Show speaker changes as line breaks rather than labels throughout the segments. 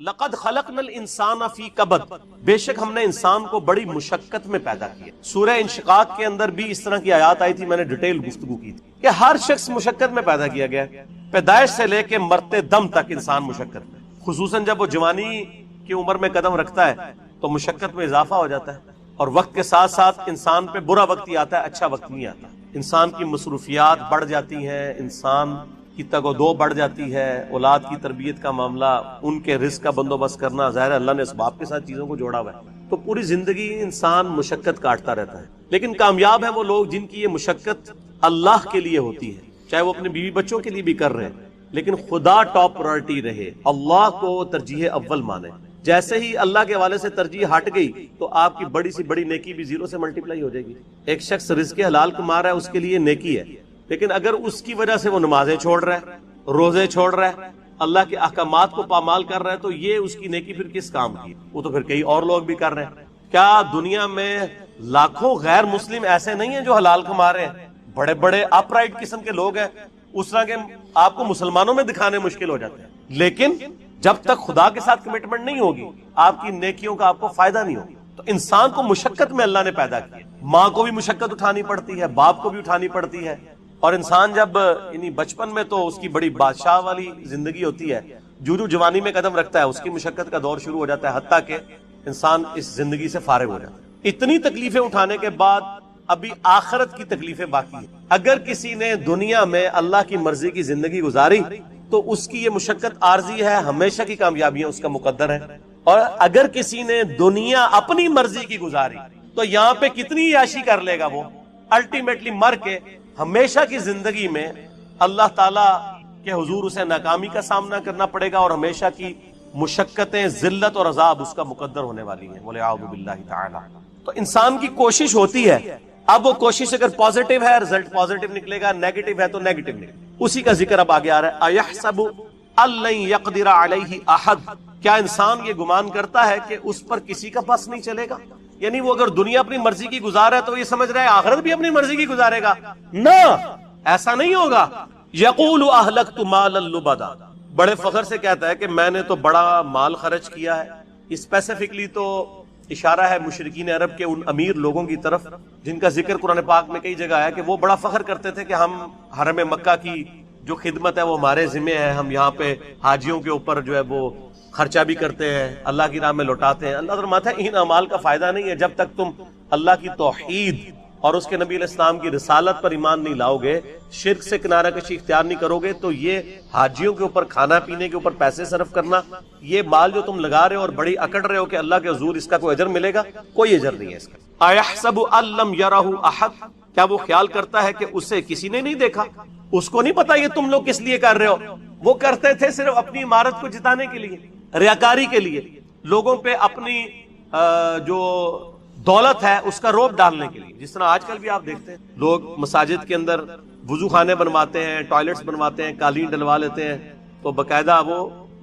لقد خلقنا الانسان فی کبد، بے شک ہم نے انسان کو بڑی مشقت میں پیدا کیا۔ سورہ انشقاق کے اندر بھی اس طرح کی آیات آئی تھی، میں نے ڈیٹیل گفتگو کی تھی کہ ہر شخص مشقت میں پیدا کیا گیا، پیدائش سے لے کے مرتے دم تک انسان مشقت میں، خصوصاً جب وہ جوانی کی عمر میں قدم رکھتا ہے تو مشقت میں اضافہ ہو جاتا ہے، اور وقت کے ساتھ ساتھ انسان پہ برا وقت ہی آتا ہے، اچھا وقت نہیں آتا۔ انسان کی مصروفیات بڑھ جاتی ہیں، انسان کی تگ و دو بڑھ جاتی ہے، اولاد کی تربیت کا معاملہ، ان کے رزق کا بندوبست کرنا، ظاہر ہے اللہ نے اسباب کے ساتھ چیزوں کو جوڑا ہوا ہے، تو پوری زندگی انسان مشقت کاٹتا رہتا ہے۔ لیکن کامیاب ہیں وہ لوگ جن کی یہ مشقت اللہ کے لیے ہوتی ہے، چاہے وہ اپنے بیوی بچوں کے لیے بھی کر رہے ہیں، لیکن خدا ٹاپ پرائرٹی رہے، اللہ کو ترجیح اول مانے۔ جیسے ہی اللہ کے حوالے سے ترجیح ہٹ گئی تو آپ کی بڑی سی بڑی نیکی بھی زیرو سے ملٹیپلائی ہو جائے گی۔ ایک شخص رزق حلال کما رہا ہے، اس کے لیے نیکی ہے، لیکن اگر اس کی وجہ سے وہ نمازیں چھوڑ رہا ہے، روزے چھوڑ رہا ہے، اللہ کے احکامات کو پامال کر رہا ہے، تو یہ اس کی نیکی پھر کس کام کی؟ وہ تو پھر کئی اور لوگ بھی کر رہے ہیں۔ کیا دنیا میں لاکھوں غیر مسلم ایسے نہیں ہیں جو حلال کما رہے ہیں؟ بڑے بڑے اپ رائٹ قسم کے لوگ ہیں، اس طرح کے آپ کو مسلمانوں میں دکھانے مشکل ہو جاتے ہیں، لیکن جب تک خدا کے ساتھ کمٹمنٹ نہیں ہوگی آپ کی نیکیوں کا آپ کو فائدہ نہیں ہوگا۔ تو انسان کو مشقت میں اللہ نے پیدا کیا، ماں کو بھی مشقت اٹھانی پڑتی ہے، باپ کو بھی اٹھانی پڑتی ہے، اور انسان جب یعنی بچپن میں تو اس کی بڑی بادشاہ والی زندگی ہوتی ہے، جو جوانی میں قدم رکھتا ہے اس کی مشقت کا دور شروع ہو جاتا ہے، حتیٰ کہ انسان اس زندگی سے فارغ ہو جاتا ہے۔ اتنی تکلیفیں اٹھانے کے بعد ابھی آخرت کی تکلیفیں باقی ہیں۔ اگر کسی نے دنیا میں اللہ کی مرضی کی زندگی گزاری تو اس کی یہ مشقت عارضی ہے، ہمیشہ کی کامیابیاں اس کا مقدر ہے، اور اگر کسی نے دنیا اپنی مرضی کی گزاری تو یہاں پہ کتنی عیاشی کر لے گا، وہ الٹیمیٹلی مر کے ہمیشہ کی زندگی میں اللہ تعالیٰ کے حضور اسے ناکامی کا سامنا کرنا پڑے گا، اور ہمیشہ کی مشقتیں، ذلت اور عذاب اس کا مقدر ہونے والی ہیں، بولے اعوذ باللہ تعالی۔ تو انسان کی کوشش ہوتی ہے، اب وہ کوشش اگر پازیٹیو ہے رزلٹ پازیٹیو نکلے گا، نیگیٹو ہے تو نیگیٹو نکلے گا۔ اسی کا ذکر اب آگے آ رہا ہے، اَيَحْسَبُ أَن لَّن يَقْدِرَ عَلَيْهِ أَحَدٌ، کیا انسان یہ گمان کرتا ہے کہ اس پر کسی کا بس نہیں چلے گا؟ یعنی وہ اگر دنیا اپنی مرضی کی گزار ہے تو یہ سمجھ رہا ہے آخرت بھی اپنی مرضی کی گزارے گا؟ نہ، ایسا نہیں ہوگا۔ یقول اہلکت مالا لبدا، بڑے فخر سے کہتا ہے کہ میں نے تو بڑا مال خرچ کیا ہے۔ اسپیسیفکلی تو اشارہ ہے مشرکین عرب کے ان امیر لوگوں کی طرف جن کا ذکر قرآن پاک میں کئی جگہ ہے کہ وہ بڑا فخر کرتے تھے کہ ہم حرم مکہ کی جو خدمت ہے وہ ہمارے ذمہ ہے، ہم یہاں پہ حاجیوں کے اوپر جو ہے وہ خرچہ بھی کرتے ہیں، اللہ کی راہ میں لوٹاتے ہیں۔ اللہ فرماتا ہے ان اعمال کا فائدہ نہیں ہے جب تک تم اللہ کی توحید اور اس کے نبی علیہ السلام کی رسالت پر ایمان نہیں لاؤ گے، شرک سے کنارہ کشی اختیار نہیں کرو گے، تو یہ حاجیوں کے اوپر کھانا پینے کے اوپر پیسے صرف کرنا، یہ مال جو تم لگا رہے ہو اور بڑی اکڑ رہے ہو کہ اللہ کے حضور اس کا کوئی اجر ملے گا، کوئی اجر نہیں ہے اس کا۔ اَيَحْسَبُ أَن لَّمْ يَرَهُ أَحَدٌ، کیا وہ خیال کرتا ہے کہ اسے کسی نے نہیں دیکھا؟ اس کو نہیں پتا یہ تم لوگ کس لیے کر رہے ہو؟ وہ کرتے تھے صرف اپنی عمارت کو جتانے کے لیے، ریاکاری کے لیے، لوگوں پہ اپنی جو دولت ہے اس کا روب ڈالنے کے لیے۔ جس طرح آج کل بھی آپ دیکھتے ہیں لوگ مساجد کے اندر وضو خانے بنواتے ہیں، ٹوائلٹس بنواتے ہیں، قالین ڈلوا لیتے ہیں، تو باقاعدہ وہ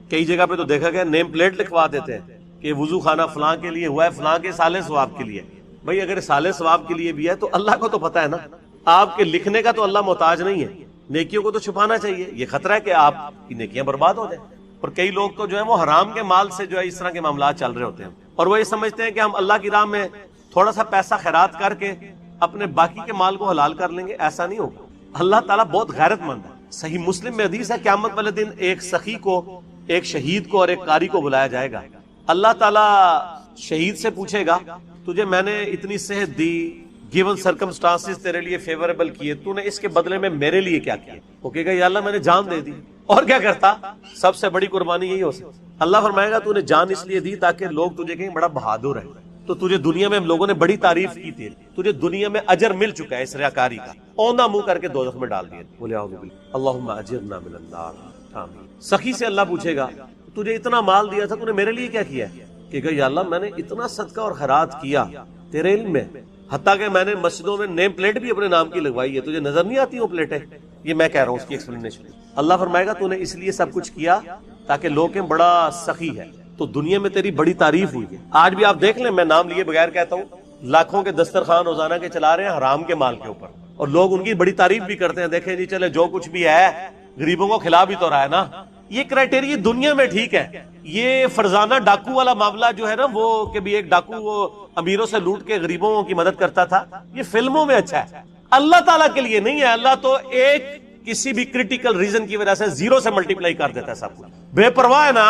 کئی جگہ پہ تو دیکھا گیا نیم پلیٹ لکھوا دیتے ہیں کہ وضو خانہ فلاں کے لیے ہوا ہے، فلاں کے سالے ثواب کے لیے۔ بھائی اگر سالے ثواب کے لیے بھی ہے تو اللہ کو تو پتا ہے نا، آپ کے لکھنے کا تو اللہ محتاج نہیں ہے، نیکیوں کو تو چھپانا چاہیے۔ یہ خطرہ ہے کہ آپ کی نیکیاں برباد ہو جائیں، اور کئی لوگ تو جو ہے وہ حرام کے مال سے جو ہے اس طرح کے معاملات چل رہے ہوتے ہیں، اور وہ یہ سمجھتے ہیں کہ ہم اللہ کی راہ میں تھوڑا سا پیسہ خیرات کر کے اپنے باقی کے مال کو حلال کر لیں گے۔ ایسا نہیں ہوگا، اللہ تعالیٰ بہت غیرت مند ہے۔ صحیح مسلم میں حدیث ہے قیامت والے دن ایک سخی کو، ایک شہید کو اور ایک قاری کو بلایا جائے گا۔ اللہ تعالیٰ شہید سے پوچھے گا تجھے میں نے اتنی صحت دی، گیون سرکمسٹانسز تیرے لیے فیوریبل کیے، تو نے اس کے بدلے میں میرے لیے کیا کیا؟ وہ کہے گا یا اللہ میں نے جان دے دی، اور کیا کرتا؟ سب سے بڑی قربانی یہی ہو سکتی۔ اللہ فرمائے گا تو نے جان اس لیے دی تاکہ لوگ تجھے کہیں بڑا بہادر ہے، تو تجھے دنیا میں لوگوں نے بڑی تعریف کی تھی، تجھے دنیا میں اجر مل چکا ہے اس ریاکاری کا، اونا منہ کر کے دوزخ میں ڈال دیا۔ بولے اعوذ باللہ اللہم اجرنا من النار، آمین۔ سخی سے اللہ پوچھے گا تجھے اتنا مال دیا تھا، تو نے میرے لیے کیا کیا ہے؟ کہ یا اللہ میں نے اتنا صدقہ اور خیرات کیا تیرے علم میں، حتیٰ کہ میں نے مسجدوں میں نیم پلیٹ بھی اپنے نام کی لگوائی ہے، تجھے نظر نہیں آتی وہ پلیٹیں؟ یہ میں کہہ رہا ہوں اس کی ایکسپلینیشن۔ اللہ فرمائے گا تو نے اس لیے سب کچھ کیا تاکہ لوگ کہیں بڑا سخی ہے، تو دنیا میں تیری بڑی تعریف ہوئی ہے۔ آج بھی آپ دیکھ لیں، میں نام لیے بغیر کہتا ہوں، لاکھوں کے دسترخوان روزانہ کے چلا رہے ہیں حرام کے مال کے اوپر، اور لوگ ان کی بڑی تعریف بھی کرتے ہیں، دیکھیں جی چلے جو کچھ بھی ہے غریبوں کو کھلا بھی تو رہا ہے نا، یہ کرائٹیریا دنیا میں ٹھیک ہے، یہ فرزانہ ڈاکو والا معاملہ جو ہے نا، وہ کہ بھی ایک ڈاکو وہ امیروں سے لوٹ کے غریبوں کی مدد کرتا تھا، یہ فلموں میں اچھا ہے، اللہ تعالیٰ کے لیے نہیں ہے۔ اللہ تو ایک کسی بھی کریٹیکل ریزن کی وجہ سے زیرو سے ملٹیپلائی کر دیتا ہے سب کچھ۔ بے پرواہ ہے نا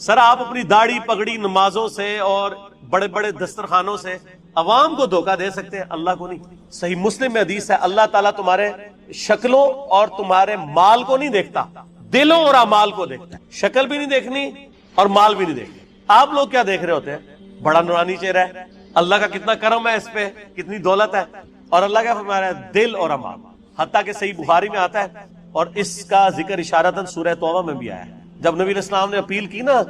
سر، آپ اپنی داڑھی پگڑی نمازوں سے اور بڑے بڑے دسترخوانوں سے عوام کو دھوکہ دے سکتے ہیں، اللہ کو نہیں۔ صحیح مسلم میں حدیث ہے، اللہ تعالیٰ تمہارے شکلوں اور تمہارے مال کو نہیں دیکھتا، دلوں اور اعمال کو دیکھتا ہے۔ شکل بھی نہیں دیکھنی اور مال بھی نہیں دیکھنی۔ آپ لوگ کیا دیکھ رہے ہوتے ہیں؟ بڑا نورانی چہرہ ہے، اللہ کا کتنا کرم ہے اس پہ، کتنی دولت ہے، اور اللہ کا فرما رہا ہے دل اور اعمال۔ حتیٰ کہ صحیح بخاری میں آتا ہے، اور اس کا ذکر اشارتاً سورہ توبہ میں بھی آیا ہے، جب نبی علیہ السلام نے اپیل کی نا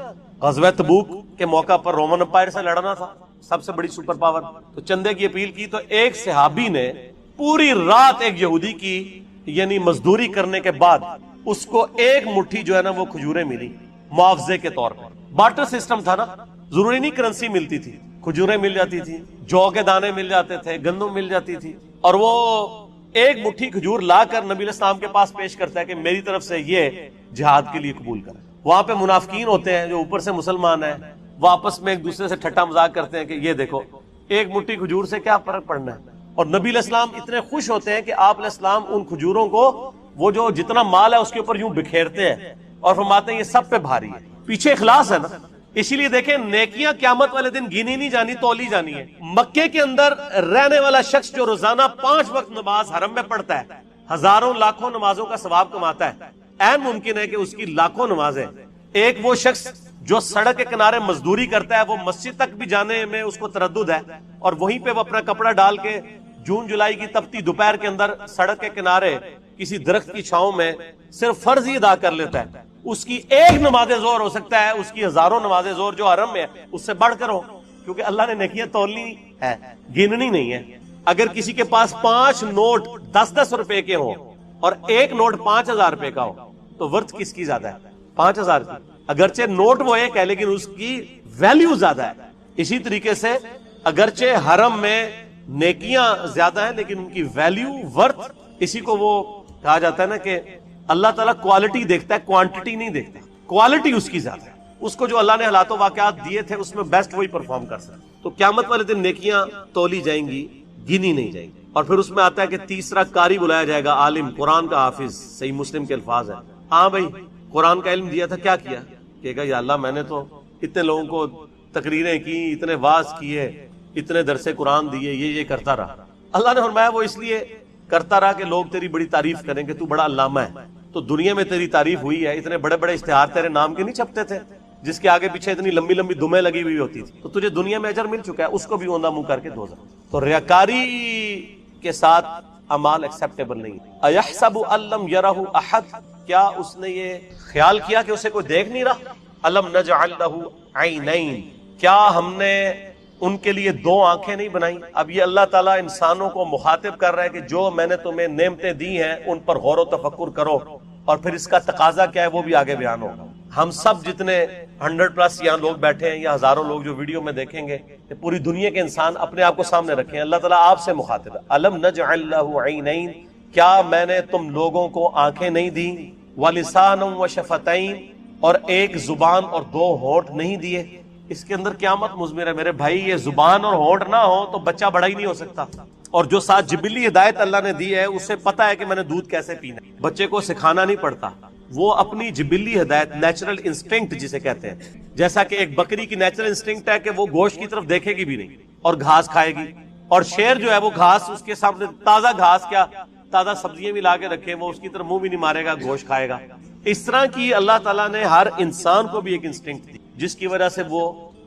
غزوہ تبوک کے موقع پر، رومن امپائر سے لڑنا تھا، سب سے بڑی سپر پاور، تو چندے کی اپیل کی، تو ایک صحابی نے پوری رات ایک یہودی کی یعنی مزدوری کرنے کے بعد اس کو ایک مٹھی جو ہے نا وہ کھجوریں ملی معاوضے کے طور پر۔ بارٹر سسٹم تھا نا، ضروری نہیں کرنسی ملتی تھی، کھجوریں مل جاتی تھی، جو کے دانے مل جاتے تھے، گندم مل جاتی تھی، اور وہ ایک مٹھی کھجور لا کر نبی علیہ السلام کے پاس پیش کرتا ہے کہ میری طرف سے یہ جہاد کے لیے قبول کریں۔ وہاں پہ منافقین ہوتے ہیں جو اوپر سے مسلمان ہیں، وہ آپس میں ایک دوسرے سے ٹھٹا مذاق کرتے ہیں کہ یہ دیکھو ایک مٹھی کھجور سے کیا فرق پڑنا ہے، اور نبی علیہ السلام اتنے خوش ہوتے ہیں کہ آپ علیہ السلام ان کھجوروں کو وہ جو جتنا مال ہے اس کے اوپر یوں بکھیرتے ہیں اور فرماتے ہیں یہ سب پہ بھاری ہے، پیچھے اخلاص ہے نا۔ اسی لیے دیکھیں نیکیاں قیامت والے دن گنی نہیں جانی، تولی جانی ہے۔ مکے کے اندر رہنے والا شخص جو روزانہ 5 وقت نماز حرم میں پڑھتا ہے، ہزاروں لاکھوں نمازوں کا ثواب کماتا ہے، عین ممکن ہے کہ اس کی لاکھوں نمازیں، ایک وہ شخص جو سڑک کے کنارے مزدوری کرتا ہے، وہ مسجد تک بھی جانے میں اس کو تردد ہے، اور وہیں پہ وہ اپنا کپڑا ڈال کے جون جولائی کی تپتی دوپہر کے اندر سڑک کے کنارے کسی درخت کی چھاؤں میں صرف فرض ہی ادا کر لیتا ہے، اس کی ایک نماز ظہر ہو سکتا ہے اس کی ہزاروں نماز ظہر جو حرم میں ہے اس سے بڑھ کر ہو، کیونکہ اللہ نے نیکیاں تولنی ہے، گننی نہیں ہے۔ اگر کسی کے پاس 5 نوٹ 10-10 روپے کے ہوں اور ایک نوٹ 5000 روپے کا ہو تو ورتھ کس کی زیادہ ہے؟ 5000 کی۔ اگرچہ نوٹ وہ ایک ہے لیکن اس کی ویلیو زیادہ ہے۔ اسی طریقے سے اگرچہ حرم میں نیکیاں زیادہ ہیں لیکن ان کی ویلیو، ورتھ، اسی کو وہ کہا جاتا ہے نا کہ اللہ تعالیٰ کوالٹی دیکھتا ہے، کوانٹٹی نہیں دیکھتا، کوالٹی اس کی زیادہ ہے۔ اس کو جو اللہ نے حالات و واقعات دیے تھے اس میں بیسٹ وہی پرفارم کر سکتا۔ تو قیامت والے دن نیکیاں تولی جائیں گی، گنی نہیں جائیں گی۔ اور پھر اس میں آتا ہے کہ تیسرا قاری بلایا جائے گا، عالم، قرآن کا حافظ، صحیح مسلم کے الفاظ ہیں۔ ہاں بھائی قرآن کا علم دیا تھا، کیا کیا؟ کہے گا یا اللہ میں نے تو اتنے لوگوں کو تقریریں کی، اتنے واعظ کیے، اتنے درس قرآن دیے، یہ کرتا رہا۔ اللہ نے فرمایا وہ اس لیے کرتا رہا کہ لوگ تیری بڑی تعریف کریں کہ تو بڑا علامہ ہے، تو دنیا میں تیری تعریف ہوئی ہے، اتنے بڑے بڑے اشتہار تیرے نام کے نہیں چھپتے تھے جس کے آگے پیچھے اتنی لمبی لمبی دمیں لگی ہوئی ہوتی تھی، تو تجھے دنیا میں اجر مل چکا ہے، اس کو بھی اوندا منہ کر کے دوزخ۔ تو ریاکاری کے ساتھ اعمال ایکسیپٹیبل نہیں۔ ایحسب ان لم یرہ احد، کیا اس نے یہ خیال کیا کہ اسے کوئی دیکھ نہیں رہا؟ الم نجعل لہ عینین، کیا ہم نے ان کے لیے 2 آنکھیں نہیں بنائی؟ اب یہ اللہ تعالیٰ انسانوں کو مخاطب کر رہا ہے کہ جو میں نے تمہیں نعمتیں دی ہیں ان پر غور و تفکر کرو، اور پھر اس کا تقاضا کیا ہے وہ بھی آگے بیان ہوگا۔ ہم سب جتنے 100+ یہاں لوگ بیٹھے ہیں یا ہزاروں لوگ جو ویڈیو میں دیکھیں گے، کہ پوری دنیا کے انسان اپنے آپ کو سامنے رکھیں، اللہ تعالیٰ آپ سے مخاطب ہے۔ الم نجعل لہ عینین، کیا میں نے تم لوگوں کو آنکھیں نہیں دی؟ ولسانا وشفتین، اور ایک زبان اور 2 ہونٹ نہیں دیے؟ اس کے اندر قیامت مضمر ہے میرے بھائی، یہ زبان اور ہونٹ نہ ہو تو بچہ بڑا ہی نہیں ہو سکتا۔ اور جو ساتھ جبلی ہدایت اللہ نے دی ہے اسے پتا ہے کہ میں نے دودھ کیسے پینا ہے، بچے کو سکھانا نہیں پڑتا، وہ اپنی جبلی ہدایت، نیچرل انسٹنکٹ جسے کہتے ہیں، جیسا کہ ایک بکری کی نیچرل انسٹنکٹ ہے کہ وہ گوشت کی طرف دیکھے گی بھی نہیں اور گھاس کھائے گی، اور شیر جو ہے وہ گھاس اس کے سامنے، تازہ گھاس کیا تازہ سبزیاں بھی لا کے رکھے وہ اس کی طرف منہ بھی نہیں مارے گا، گوشت کھائے گا۔ اس طرح کی اللہ تعالیٰ نے ہر انسان کو بھی ایک انسٹنکٹ دی جس کی وجہ سے وہ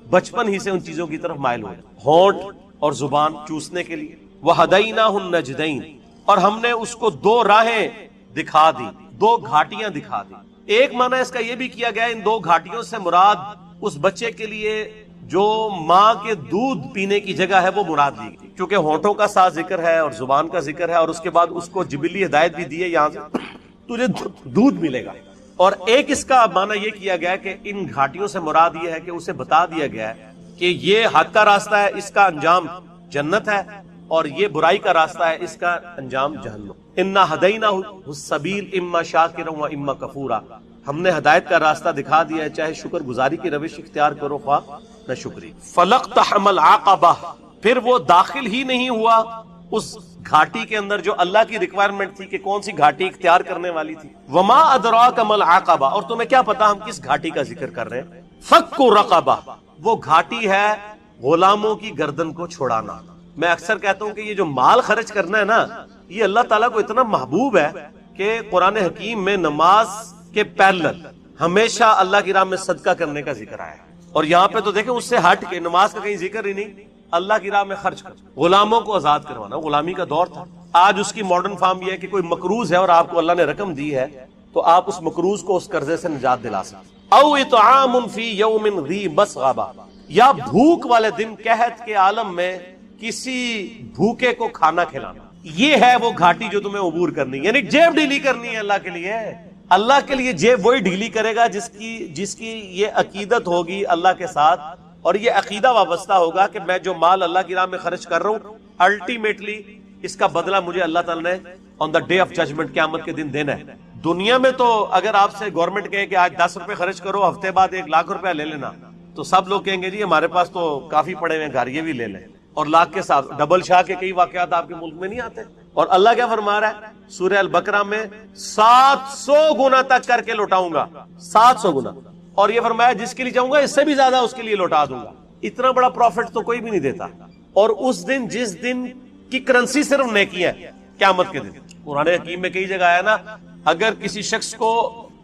بچپن ہی سے ان چیزوں کی طرف مائل ہو، ہونٹ اور زبان چوسنے کے لیے۔ وَهَدَيْنَاهُ النَّجْدَيْنِ، اور ہم نے اس کو 2 راہیں دکھا دی، 2 گھاٹیاں دکھا دی۔ ایک معنی اس کا یہ بھی کیا گیا ان 2 گھاٹیوں سے مراد اس بچے کے لیے جو ماں کے دودھ پینے کی جگہ ہے وہ مراد لی گئی، کیونکہ ہونٹوں کا ساتھ ذکر ہے اور زبان کا ذکر ہے، اور اس کے بعد اس کو جبلی ہدایت بھی دی ہے، یہاں سے تجھے دودھ ملے گا۔ اور ایک اس کا معنی یہ کیا گیا کہ ان گھاٹیوں سے مراد یہ ہے کہ اسے بتا دیا گیا ہے کہ یہ حق کا راستہ ہے، اس کا انجام جنت ہے، اور یہ برائی کا راستہ ہے، اس کا انجام جہنم۔ انا ہدیناہ السبیل اما شاکرا و اما کفورا، ہم نے ہدایت کا راستہ دکھا دیا ہے، چاہے شکر گزاری کی روش اختیار کرو خواہ نہ شکری۔ فلقتحم العقبہ، پھر وہ داخل ہی نہیں ہوا اس گھاٹی کے اندر جو اللہ کی ریکوائرمنٹ تھی کہ کون سی گھاٹی اختیار کرنے والی تھی۔ وما ادراک ما العقبہ، اور تمہیں کیا پتا ہم کس گھاٹی کا ذکر کر رہے ہیں؟ فک رقبہ، وہ گھاٹی ہے غلاموں کی گردن کو چھڑانا۔ میں اکثر کہتا ہوں کہ یہ جو مال خرچ کرنا ہے نا، یہ اللہ تعالیٰ کو اتنا محبوب ہے کہ قرآن حکیم میں نماز کے پیرلل ہمیشہ اللہ کی راہ میں صدقہ کرنے کا ذکر آیا ہے، اور یہاں پہ تو دیکھیں اس سے ہٹ کے نماز کا کہیں ذکر ہی نہیں، اللہ کی راہ میں خرچ کر، غلاموں کو آزاد کروانا۔ غلامی کا دور تھا، آج اس کی ماڈرن فارم یہ ہے کہ کوئی مقروض ہے اور آپ کو اللہ نے رقم دی ہے تو آپ اس مقروض کو اس قرضے سے نجات دلا سکتے۔ او اطعام فی یوم ذی مسغبہ، یا بھوک والے دن قحط کے عالم میں کسی بھوکے کو کھانا کھلانا۔ یہ ہے وہ گھاٹی جو تمہیں عبور کرنی، یعنی جیب ڈھیلی کرنی ہے اللہ کے لیے۔ اللہ کے لیے جیب وہی ڈھیلی کرے گا جس کی یہ عقیدت ہوگی اللہ کے ساتھ، اور یہ عقیدہ وابستہ ہوگا کہ میں جو مال اللہ کی راہ میں خرچ کر رہا ہوں الٹیمیٹلی اس کا بدلہ مجھے اللہ تعالیٰ نے آن دا ڈے آف ججمنٹ قیامت کے دن دینا ہے۔ دنیا میں تو اگر آپ سے گورنمنٹ کہے کہ آج 10 روپے خرچ کرو، ہفتے بعد 1 لاکھ روپے لے لینا، تو سب لوگ کہیں گے جی ہمارے پاس تو کافی پڑے ہوئے گھر، یہ بھی لے لیں، اور لاکھ کے ساتھ ڈبل شاہ کے کئی واقعات آپ کے ملک میں نہیں آتے۔ اور اللہ کیا فرما رہا ہے سورہ البقرہ میں؟ 700 گنا تک کر کے لوٹاؤں گا، 700 گنا، اور یہ فرمایا جس کے لیے چاہوں گا اس سے بھی زیادہ اس کے لیے لوٹا دوں گا۔ اتنا بڑا پروفٹ تو کوئی بھی نہیں دیتا۔ اور اس دن جس دن کی کرنسی صرف نیکی ہے، قیامت کے دن، قرآن حکیم میں کئی جگہ آیا نا، اگر کسی شخص کو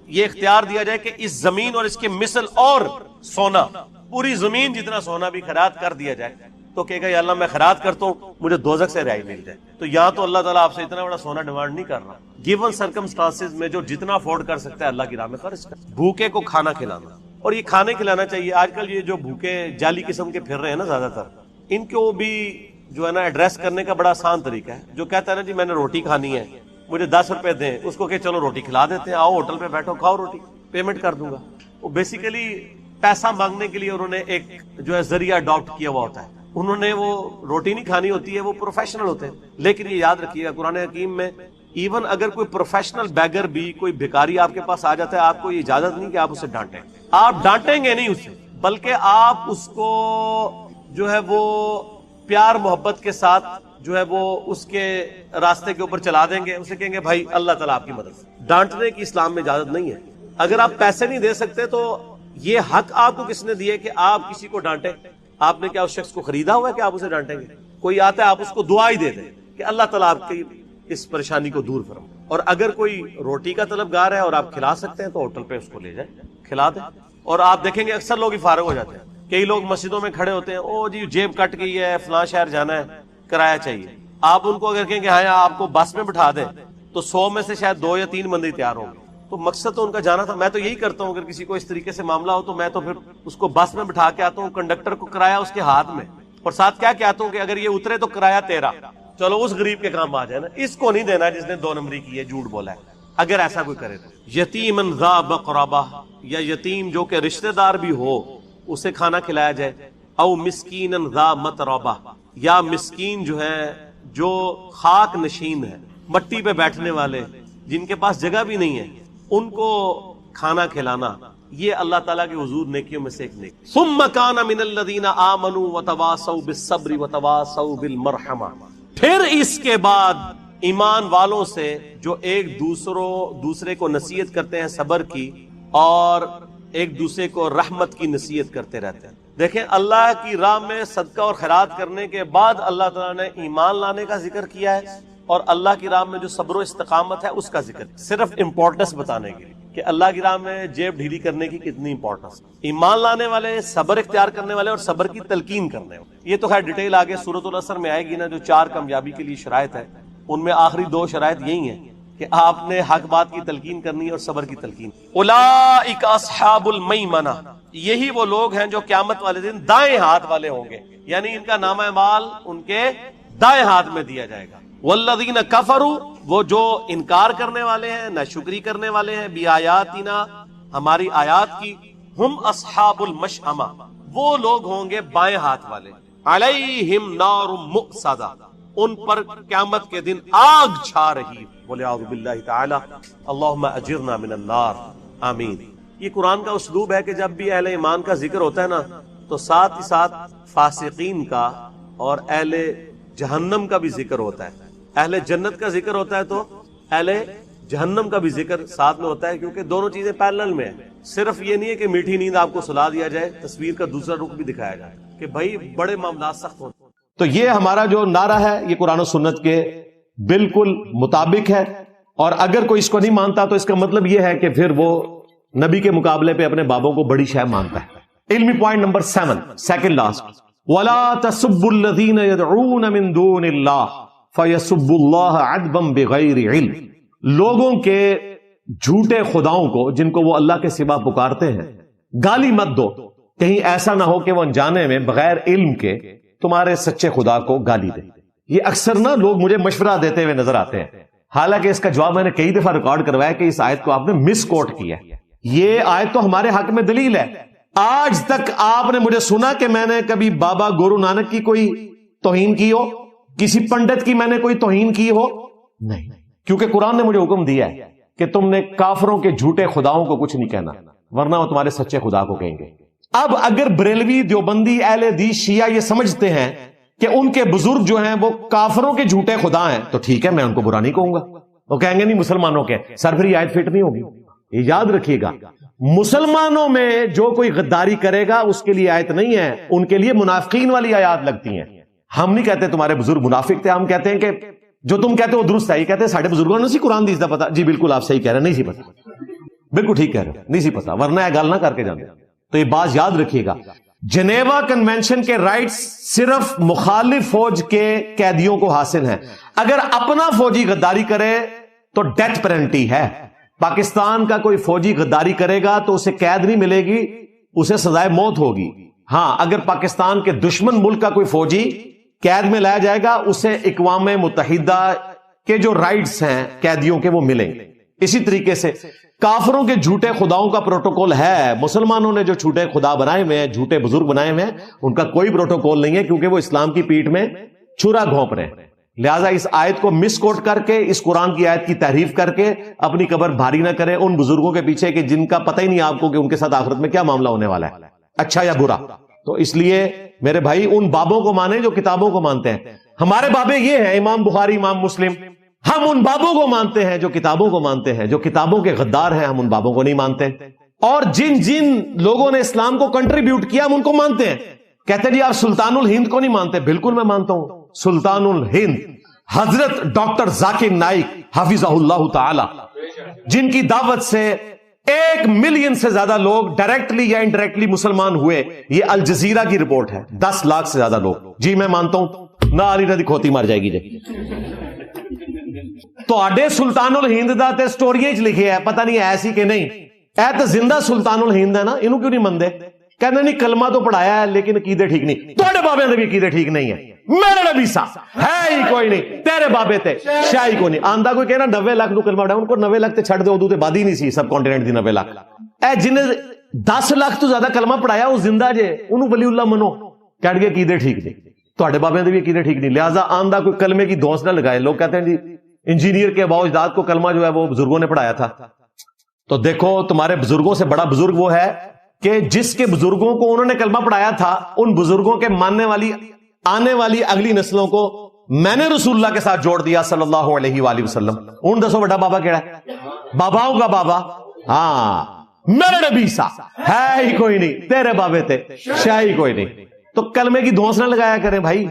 یہ اختیار دیا جائے کہ اس زمین اور اس کے مثل اور سونا، پوری زمین جتنا سونا بھی خیرات کر دیا جائے، تو کہے گا یا اللہ میں خیرات کرتا ہوں مجھے دوزخ سے رہائی مل جائے۔ تو یہاں تو اللہ تعالیٰ آپ سے اتنا بڑا سونا ڈیمانڈ نہیں کر رہا، گیون سرکمسٹانسز میں جو جتنا افورڈ کر سکتا ہے اللہ کی راہ میں خرچ کر۔ بھوکے کو کھانا کھلانا، اور یہ کھانے کھلانا چاہیے۔ آج کل یہ جو بھوکے جعلی قسم کے پھر رہے ہیں نا زیادہ تر، ان کو بھی جو ہے نا ایڈریس کرنے کا بڑا آسان طریقہ ہے۔ جو کہتا ہے نا جی میں نے روٹی کھانی ہے، مجھے 10 روپے دیں، اس کو کہ چلو روٹی کھلا دیتے ہیں، آؤ ہوٹل پہ بیٹھو کھاؤ روٹی، پیمنٹ کر دوں گا۔ وہ بیسیکلی پیسہ مانگنے کے لیے انہوں نے ایک جو ہے ذریعہ اڈاپٹ کیا ہوا ہوتا ہے، انہوں نے وہ روٹی نہیں کھانی ہوتی ہے، وہ پروفیشنل ہوتے ہیں۔ لیکن یہ یاد رکھیے گا قرآن حکیم میں ایون اگر کوئی پروفیشنل بیگر بھی، کوئی بھکاری آپ کے پاس آ جاتا ہے، آپ کو یہ اجازت نہیں کہ آپ اسے ڈانٹیں، آپ ڈانٹیں گے نہیں اسے، بلکہ آپ اس کو جو ہے وہ پیار محبت کے ساتھ جو ہے وہ اس کے راستے کے اوپر چلا دیں گے، اسے کہیں گے بھائی اللہ تعالیٰ آپ کی مدد۔ ڈانٹنے کی اسلام میں اجازت نہیں ہے۔ اگر آپ پیسے نہیں دے سکتے تو یہ حق آپ کو کس نے دیے کہ آپ کسی کو ڈانٹیں؟ آپ نے کیا اس شخص کو خریدا ہوا ہے کہ آپ اسے ڈانٹیں گے؟ کوئی آتا ہے آپ اس کو دعا ہی دے دیں کہ اللہ تعالیٰ آپ کی اس پریشانی کو دور فرمائے۔ اور اگر کوئی روٹی کا طلبگار ہے اور آپ کھلا سکتے ہیں تو ہوٹل پہ اس کو لے جائیں، کھلا دیں۔ اور آپ دیکھیں گے اکثر لوگ ہی فارغ ہو جاتے ہیں، کئی لوگ مسجدوں میں کھڑے ہوتے ہیں، او جی جیب کٹ گئی ہے، فلاں شہر جانا ہے، کرایہ چاہیے۔ آپ ان کو اگر کہیں کہ ہاں آپ کو بس میں بٹھا دیں تو 100 میں سے شاید 2 یا 3 بندے تیار ہوں گے۔ تو مقصد تو ان کا جانا تھا۔ میں تو یہی کرتا ہوں، اگر کسی کو اس طریقے سے معاملہ ہو تو میں تو پھر اس کو بس میں بٹھا کے آتا ہوں، کنڈکٹر کو کرایہ اس کے ہاتھ میں، اور ساتھ کیا کہتا ہوں کہ اگر یہ اترے تو کرایہ تیرا، چلو اس غریب کے کام آ جائے نا، اس کو نہیں دینا جس نے 2 نمبری کی ہے، جھوٹ بولا ہے۔ اگر ایسا کوئی کرے تو یتیمن ذا مقربہ، یا یتیم جو کہ رشتہ دار بھی ہو اسے کھانا کھلایا جائے، او مسکینن ذا متربہ، یا مسکین جو ہے جو خاک نشین ہے، مٹی پہ بیٹھنے والے جن کے پاس جگہ بھی نہیں ہے، ان کو کھانا کھلانا، یہ اللہ تعالیٰ کے حضور نیکیوں میں سے ایک نیکی۔ ثم کان من الذین آمنوا وتواصوا بالصبر وتواصوا بالمرحمہ، پھر اس کے بعد ایمان والوں سے جو ایک دوسرے کو نصیحت کرتے ہیں صبر کی، اور ایک دوسرے کو رحمت کی نصیحت کرتے رہتے ہیں۔ دیکھیں اللہ کی راہ میں صدقہ اور خیرات کرنے کے بعد اللہ تعالیٰ نے ایمان لانے کا ذکر کیا ہے، اور اللہ کی راہ میں جو صبر و استقامت ہے اس کا ذکر، صرف امپورٹنس بتانے کے لیے کہ اللہ کی راہ میں جیب ڈھیلی کرنے کی کتنی امپورٹنس۔ ایمان لانے والے، صبر اختیار کرنے والے، اور صبر کی تلقین کرنے والے، یہ تو خیر ڈیٹیل آگے سورۃ العصر میں آئے گی نا، جو 4 کامیابی کے لیے شرائط ہے، ان میں آخری 2 شرائط یہی ہیں کہ آپ نے حق بات کی تلقین کرنی ہے اور صبر کی تلقین۔ اولئک اصحاب المیمنہ، یہی وہ لوگ ہیں جو قیامت والے دن دائیں ہاتھ والے ہوں گے، یعنی ان کا نامہ اعمال ان کے دائیں ہاتھ میں دیا جائے گا۔ والذین کفروا، وہ جو انکار کرنے والے ہیں، ناشکری کرنے والے ہیں، بآیاتنا، ہماری آیات کی، ہم اصحاب المشأمہ، وہ لوگ ہوں گے بائیں ہاتھ والے، علیہم نار مؤصدہ، ان پر قیامت کے دن آگ چھا رہی۔ بولے اعوذ باللہ تعالی، اللہم اجرنا من النار۔ آمین۔ یہ قرآن کا اسلوب ہے کہ جب بھی اہل ایمان کا ذکر ہوتا ہے نا تو ساتھ ہی ساتھ فاسقین کا اور اہل جہنم کا بھی ذکر ہوتا ہے، اہل جنت کا ذکر ہوتا ہے تو اہل جہنم کا بھی ذکر ساتھ میں ہوتا ہے، کیونکہ دونوں چیزیں پیرلل میں ہیں۔ صرف یہ نہیں ہے کہ میٹھی نیند آپ کو سلا دیا جائے، تصویر کا دوسرا رخ بھی دکھایا جائے کہ بھائی بڑے معاملات سخت ہوتے ہیں۔ تو یہ ہمارا جو نعرہ ہے یہ قرآن و سنت کے بالکل مطابق ہے، اور اگر کوئی اس کو نہیں مانتا تو اس کا مطلب یہ ہے کہ پھر وہ نبی کے مقابلے پہ اپنے بابوں کو بڑی شے مانتا ہے۔ علمی پوائنٹ نمبر 7، سیکنڈ لاسٹ، وَلَا تَسُبُّوا الَّذِينَ يَدْعُونَ مِن دُونِ اللَّهِ فَيَسُبُّوا اللَّهَ عَدْوًا بِغَيْرِ عِلْمٍ۔ لوگوں کے جھوٹے خداؤں کو جن کو وہ اللہ کے سوا پکارتے ہیں گالی مت دو، کہیں ایسا نہ ہو کہ وہ انجانے میں بغیر علم کے تمہارے سچے خدا کو گالی دیں۔ یہ اکثر نا لوگ مجھے مشورہ دیتے ہوئے نظر آتے ہیں، حالانکہ اس کا جواب میں نے کئی دفعہ ریکارڈ کروایا کہ اس آیت کو آپ نے مس کوٹ کیا ہے۔ یہ آیت تو ہمارے حق میں دلیل ہے۔ آج تک آپ نے مجھے سنا کہ میں نے کبھی بابا گورو نانک کی کوئی توہین کی ہو، کسی پنڈت کی میں نے کوئی توہین کی ہو؟ نہیں، کیونکہ قرآن نے مجھے حکم دیا ہے کہ تم نے کافروں کے جھوٹے خداؤں کو کچھ نہیں کہنا، ورنہ وہ تمہارے سچے خدا کو کہیں گے۔ اب اگر بریلوی، دیوبندی، اہل حدیث، شیعہ یہ سمجھتے ہیں کہ ان کے بزرگ جو ہیں وہ کافروں کے جھوٹے خدا ہیں تو ٹھیک ہے، میں ان کو برا نہیں کہوں گا، وہ کہیں گے نہیں مسلمانوں کے، سر پھر یہ آیت فٹ نہیں ہوگی۔ یہ یاد رکھیے گا، مسلمانوں میں جو کوئی غداری کرے گا اس کے لیے آیت نہیں ہے، ان کے لیے منافقین والی آیات لگتی ہیں۔ ہم نہیں کہتے تمہارے بزرگ منافق تھے، ہم کہتے ہیں کہ جو تم کہتے ہو وہ درست ہے۔ یہ کہتے ہیں ساڑھے بزرگوں نے سی قرآن دیس دا پتا، جی بالکل آپ صحیح کہہ رہے ہیں، نہیں سی پتا، بالکل ٹھیک کہہ رہے ہیں، نہیں سی پتا، ورنہ یہ گل نہ کر کے جانے۔ تو یہ بات یاد رکھیے گا، جنیوا کنونشن کے رائٹس صرف مخالف فوج کے قیدیوں کو حاصل ہیں، اگر اپنا فوجی غداری کرے تو ڈیتھ پینلٹی ہے۔ پاکستان کا کوئی فوجی غداری کرے گا تو اسے قید نہیں ملے گی، اسے سزائے موت ہوگی۔ ہاں، اگر پاکستان کے دشمن ملک کا کوئی فوجی قید میں لایا جائے گا اسے اقوام متحدہ کے جو رائٹس ہیں قیدیوں کے وہ ملیں گے۔ اسی طریقے سے کافروں کے جھوٹے خداؤں کا پروٹوکول ہے، مسلمانوں نے جو جھوٹے خدا بنائے ہوئے ہیں، جھوٹے بزرگ بنائے ہوئے ہیں، ان کا کوئی پروٹوکول نہیں ہے، کیونکہ وہ اسلام کی پیٹھ میں چھرا گھونپ رہے ہیں۔ لہٰذا اس آیت کو مس کوٹ کر کے، اس قرآن کی آیت کی تحریف کر کے اپنی قبر بھاری نہ کریں ان بزرگوں کے پیچھے کہ جن کا پتہ ہی نہیں آپ کو کہ ان کے ساتھ آخرت میں کیا معاملہ ہونے والا ہے، اچھا یا برا۔ تو اس لیے میرے بھائی ان بابوں کو مانیں جو کتابوں کو مانتے ہیں۔ ہمارے بابے یہ ہیں امام بخاری، امام مسلم، ہم ان بابوں کو مانتے ہیں جو کتابوں کو مانتے ہیں، جو کتابوں کے غدار ہیں ہم ان بابوں کو نہیں مانتے۔ اور جن جن لوگوں نے اسلام کو کنٹریبیوٹ کیا ہم ان کو مانتے ہیں۔ کہتے ہیں جی آپ سلطان الہند کو نہیں مانتے، بالکل میں مانتا ہوں۔ سلطان الہند حضرت ڈاکٹر ذاکر نائک حفظہ اللہ تعالی، جن کی دعوت سے 1 ملین سے زیادہ لوگ ڈائریکٹلی یا انڈائریکٹلی مسلمان ہوئے، یہ الجزیرہ کی رپورٹ ہے، 10 لاکھ سے زیادہ لوگ۔ جی میں مانتا ہوں، نہ علی ندی کھوتی مار جائے گی جی۔ تو آڈے سلطان الہند دا تے سٹوریاں وچ لکھے ہے، پتہ نہیں ایسی کہ نہیں، اے تے زندہ سلطان الہند ہے نا، انہوں کیوں نہیں مندے؟ کہنا نہیں کلمہ تو پڑھایا ہے لیکن عقیدے ٹھیک نہیں۔ تواڈے بابے دے بھی عقیدے ٹھیک نہیں ہے، میرے نبی سا ہے ہی کوئی نہیں، تیرے بابے تے شاہی کوئی نہیں۔ آندا کوئی کہنا 90 لاکھ نو کلمہ پڑھایا، ان کو 90 لاکھ تے چھڑ دے، اودوں تے بعد ہی نہیں سی سب کانٹیننٹ دی 90 لاکھ۔ اے جن 10 لاکھ تو زیادہ کلمہ پڑھایا وہ زندہ جے، انہوں ولی اللہ منو، کہہ گئے عقیدے ٹھیک نہیں، تواڈے بابے دے بھی عقیدے ٹھیک نہیں۔ لہٰذا آندا کوئی کلمے کی دھوس نہ لگائے۔ لوگ کہتے ہیں جی انجینئر کے باؤ اجداد کو کلمہ جو ہے وہ بزرگوں نے پڑھایا تھا۔ تو دیکھو تمہارے بزرگوں سے بڑا بزرگ وہ ہے کہ جس کے بزرگوں کو انہوں نے کلمہ پڑھایا تھا، ان بزرگوں کے ماننے والی آنے والی اگلی نسلوں کو میں نے رسول اللہ کے ساتھ جوڑ دیا صلی اللہ علیہ وآلہ وسلم۔ ان دسو بڑا بابا کیڑا ہے؟ باباؤں کا بابا، ہاں میرے نبی سا ہے ہی کوئی نہیں، تیرے بابے تے شاہی کوئی نہیں۔ تو کلمے کی دھوس نہ لگایا کریں بھائی۔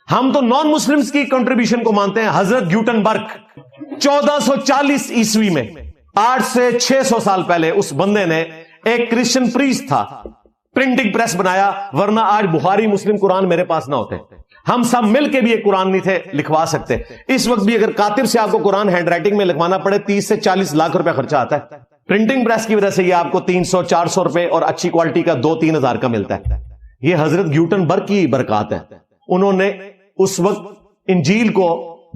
ہم تو نان مسلمز کی کنٹریبیوشن کو مانتے ہیں۔ حضرت گیوٹنبرگ 1440 عیسوی میں، 8 سے 600 سال پہلے، اس بندے نے ایک کرسچن پریسٹ تھا، پرنٹنگ پریس بنایا، ورنہ آج بخاری مسلم قرآن میرے پاس نہ ہوتے، ہم سب مل کے بھی ایک قرآن نہیں تھے لکھوا سکتے۔ اس وقت بھی اگر کاتب سے آپ کو قرآن ہینڈ رائٹنگ میں لکھوانا پڑے 30 سے 40 لاکھ روپے خرچہ آتا ہے۔ پرنٹنگ پریس کی وجہ سے یہ آپ کو 300-400 روپے اور اچھی کوالٹی کا 2-3 ہزار کا ملتا ہے۔ یہ حضرت گیوٹنبرگ کی برکات ہے۔ انہوں نے اس وقت انجیل کو،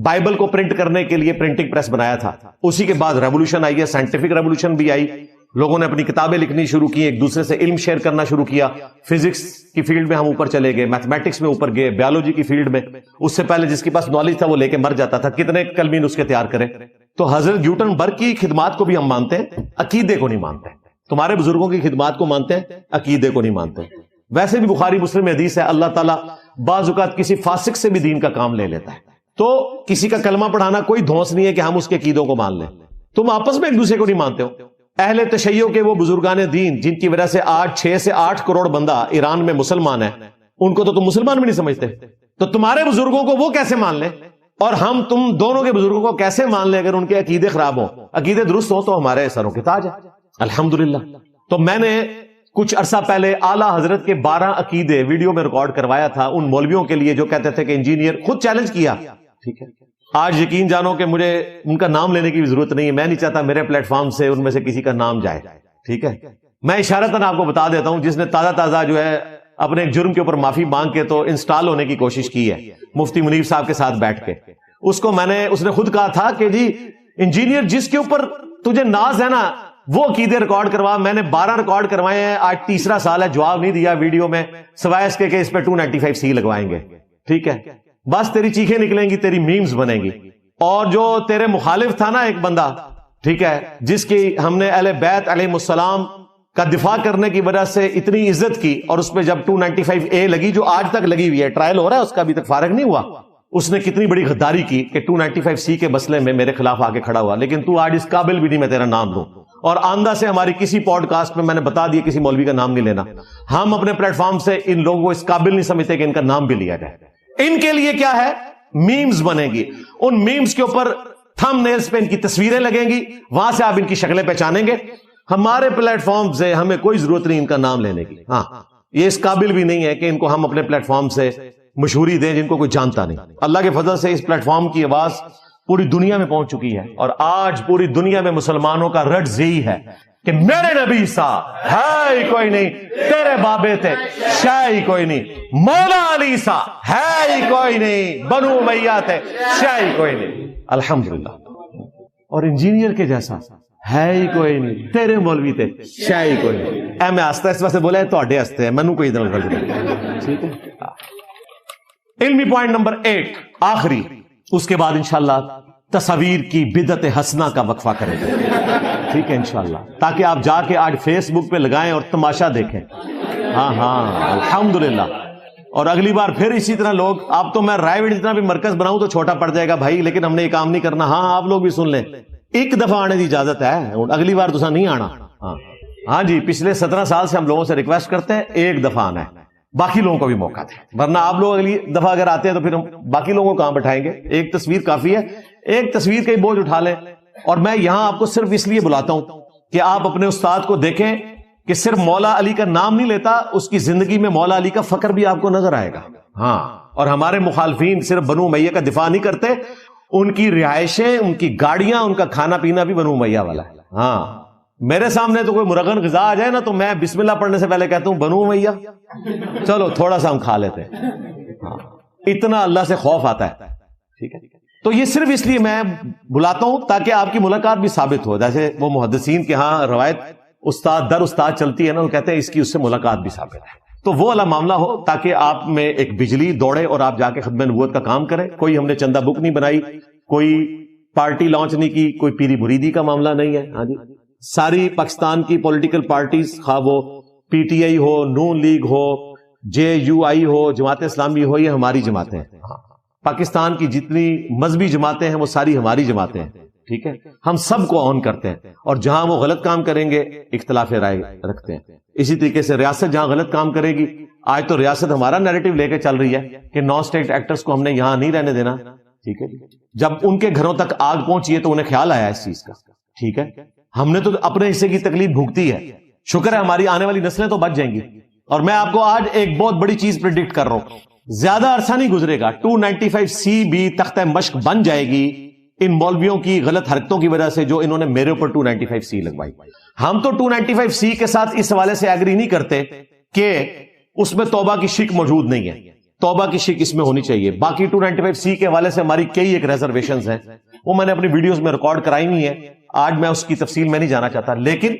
بائبل کو پرنٹ کرنے کے لیے پرنٹنگ پریس بنایا تھا۔ اسی کے بعد ریولوشن آئی ہے، سائنٹیفک ریولوشن بھی آئی، لوگوں نے اپنی کتابیں لکھنی شروع کی، ایک دوسرے سے علم شیئر کرنا شروع کیا۔ فزکس کی فیلڈ میں ہم اوپر چلے گئے، میتھمیٹکس میں اوپر گئے، بیولوجی کی فیلڈ میں۔ اس سے پہلے جس کے پاس نالج تھا وہ لے کے مر جاتا تھا، کتنے کلمی نسخے تیار کریں۔ تو حضرت گیوٹنبرگ کی خدمات کو بھی ہم مانتے ہیں، عقیدے کو نہیں مانتے۔ تمہارے بزرگوں کی خدمات کو مانتے ہیں، عقیدے کو نہیں مانتے. ویسے بھی بخاری مسلم میں حدیث ہے اللہ تعالیٰ بعض اوقات کسی فاسق سے بھی دین کا کام لے لیتا ہے. تو کسی کا کلمہ پڑھانا کوئی دھونس نہیں ہے کہ ہم اس کے عقیدوں کو مان لیں. تم آپس میں ایک دوسرے کو نہیں مانتے ہو. اہل تشیع کے وہ بزرگان دین جن کی وجہ سے آج 6 سے 8 کروڑ بندہ ایران میں مسلمان ہے، ان کو تو تم مسلمان بھی نہیں سمجھتے. تو تمہارے بزرگوں کو وہ کیسے مان لیں اور ہم تم دونوں کے بزرگوں کو کیسے مان لیں اگر ان کے عقیدے خراب ہوں؟ عقیدے درست ہوں تو ہمارے سروں کے تاج ہے الحمدللہ. تو میں نے کچھ عرصہ پہلے اعلیٰ حضرت کے 12 عقیدے ویڈیو میں ریکارڈ کروایا تھا ان مولویوں کے لیے جو کہتے تھے کہ انجینئر، خود چیلنج کیا. ٹھیک ہے، آج یقین جانو کہ مجھے ان کا نام لینے کی بھی ضرورت نہیں ہے. میں نہیں چاہتا میرے پلیٹ فارم سے ان میں سے کسی کا نام جائے. ٹھیک ہے، میں اشارتاً آپ کو بتا دیتا ہوں، جس نے تازہ جو ہے اپنے ایک جرم کے اوپر معافی مانگ کے تو انسٹال ہونے کی کوشش کی ہے مفتی منیب صاحب کے ساتھ بیٹھ کے، اس نے خود کہا تھا کہ جی انجینئر جس کے اوپر تجھے ناز ہے نا وہ عقیدے ریکارڈ کروا. میں نے 12 ریکارڈ کروائے ہیں، آج تیسرا سال ہے، جواب نہیں دیا ویڈیو میں سوائے اس کے کہ اس پہ 295C لگوائیں گے. ٹھیک ہے، بس تیری چیخیں نکلیں گی، تیری میمز بنیں گی. اور جو تیرے مخالف تھا نا ایک بندہ، ٹھیک ہے، جس کی ہم نے اہل بیت علیہ السلام کا دفاع کرنے کی وجہ سے اتنی عزت کی، اور اس پہ جب 295A لگی جو آج تک لگی ہوئی ہے، ٹرائل ہو رہا ہے اس کا، ابھی تک فارغ نہیں ہوا، اس نے کتنی بڑی غداری کی کہ 295C کے مسئلے میں میرے خلاف آ کے کھڑا ہوا. لیکن تو آج اس قابل بھی نہیں میں تیرا نام دوں. اور آندہ سے ہماری کسی پوڈ کاسٹ میں نے بتا دیا کسی مولوی کا نام نہیں لینا. ہم اپنے پلیٹ فارم سے ان لوگوں کو اس قابل نہیں سمجھتے کہ ان کا نام بھی لیا جائے. ان کے لیے کیا ہے؟ میمز بنے گی. ان میمز کے اوپر تھم نیلز پہ ان کی تصویریں لگیں گی، وہاں سے آپ ان کی شکلیں پہچانیں گے. ہمارے پلیٹ فارم سے ہمیں کوئی ضرورت نہیں ان کا نام لینے کی. ہاں، یہ اس قابل بھی نہیں ہے کہ ان کو ہم اپنے پلیٹ فارم سے مشہوری دیں جن کو کوئی جانتا نہیں. اللہ کے فضل سے اس پلیٹ فارم کی آواز پوری دنیا میں پہنچ چکی ہے، اور آج پوری دنیا میں مسلمانوں کا رٹز یہی ہے کہ میرے نبی سا ہے ہی کوئی نہیں، تیرے بابے تھے شے ہی کوئی نہیں، مولا علی سا ہے ہی کوئی نہیں، بنو امیہ تھے شے ہی کوئی نہیں. الحمدللہ. اور انجینئر کے جیسا ہے ہی کوئی نہیں، تیرے مولوی تھے شے ہی کوئی نہیں. اے میں آستہ اس واسطے بولا ہے تو اڈے ہستے ہیں منو کوئی ادھر ادھر. ٹھیک ہے، علمی پوائنٹ نمبر 8 آخری، اس کے بعد انشاءاللہ تصویر کی بدعت حسنہ کا وقفہ کریں گے. ٹھیک ہے انشاءاللہ، تاکہ آپ جا کے آج فیس بک پہ لگائیں اور تماشا دیکھیں. ہاں الحمدللہ. اور اگلی بار پھر اسی طرح لوگ، آپ تو میں رائے جتنا بھی مرکز بناؤں تو چھوٹا پڑ جائے گا بھائی، لیکن ہم نے یہ کام نہیں کرنا. ہاں آپ لوگ بھی سن لیں، ایک دفعہ آنے کی اجازت ہے، اگلی بار تو نہیں آنا. ہاں جی، پچھلے 17 سال سے ہم لوگوں سے ریکویسٹ کرتے ہیں ایک دفعہ آنا ہے، باقی لوگوں کو بھی موقع دیں، ورنہ آپ لوگ اگلی دفعہ اگر آتے ہیں تو پھر ہم باقی لوگوں کو کہاں بٹھائیں گے. ایک تصویر کافی ہے، ایک تصویر کا ہی بوجھ اٹھا لیں. اور میں یہاں آپ کو صرف اس لیے بلاتا ہوں کہ آپ اپنے استاد کو دیکھیں کہ صرف مولا علی کا نام نہیں لیتا، اس کی زندگی میں مولا علی کا فخر بھی آپ کو نظر آئے گا. ہاں، اور ہمارے مخالفین صرف بنو امیہ کا دفاع نہیں کرتے، ان کی رہائشیں، ان کی گاڑیاں، ان کا کھانا پینا بھی بنو امیہ والا ہے. ہاں، میرے سامنے تو کوئی مرغن غذا آ جائے نا تو میں بسم اللہ پڑھنے سے پہلے کہتا ہوں بنو امیہ، چلو تھوڑا سا ہم کھا لیتے ہیں. ہاں، اتنا اللہ سے خوف آتا ہے. ٹھیک ہے، تو یہ صرف اس لیے میں بلاتا ہوں تاکہ آپ کی ملاقات بھی ثابت ہو. جیسے وہ محدثین کے ہاں روایت استاد در استاد چلتی ہے نا، وہ کہتے ہیں اس کی اس سے ملاقات بھی ثابت ہے. تو وہ والا معاملہ ہو تاکہ آپ میں ایک بجلی دوڑے اور آپ جا کے خدمت نبوت کا کام کریں. کوئی ہم نے چندہ بک نہیں بنائی، کوئی پارٹی لانچ نہیں کی، کوئی پیری مریدی کا معاملہ نہیں ہے. ہاں جی، ساری پاکستان کی پولیٹیکل پارٹیز، خواہ وہ پی ٹی آئی ہو، نون لیگ ہو، JUI ہو، جماعت اسلامی ہو، یہ ہماری جماعتیں ہیں. پاکستان کی جتنی مذہبی جماعتیں ہیں وہ ساری ہماری جماعتیں ہیں. ٹھیک ہے، ہم سب کو آن کرتے ہیں، اور جہاں وہ غلط کام کریں گے اختلاف رائے رکھتے ہیں. اسی طریقے سے ریاست جہاں غلط کام کرے گی، آج تو ریاست ہمارا نیریٹو لے کے چل رہی ہے کہ نان اسٹیٹ ایکٹرز کو ہم نے یہاں نہیں رہنے دینا. ٹھیک ہے، جب ان کے گھروں تک آگ پہنچی ہے تو انہیں خیال آیا اس چیز کا. ٹھیک ہے، ہم نے تو اپنے حصے کی تکلیف بھگتی ہے، شکر ہے ہماری آنے والی نسلیں تو بچ جائیں گی. اور میں آپ کو آج ایک بہت بڑی چیز پریڈکٹ کر رہا ہوں، زیادہ عرصہ نہیں گزرے گا 295C بھی تختہ مشق بن جائے گی ان مولویوں کی غلط حرکتوں کی وجہ سے جو انہوں نے میرے اوپر 295C لگوائی. ہم تو 295C کے ساتھ اس حوالے سے ایگری نہیں کرتے کہ اس میں توبہ کی شک موجود نہیں ہے. توبہ کی شک اس میں ہونی چاہیے. باقی 295C کے حوالے سے ہماری کئی ایک ریزرویشنز ہیں، وہ میں نے اپنی ویڈیوز میں ریکارڈ کرائی ہوئی ہیں. آج میں اس کی تفصیل میں نہیں جانا چاہتا، لیکن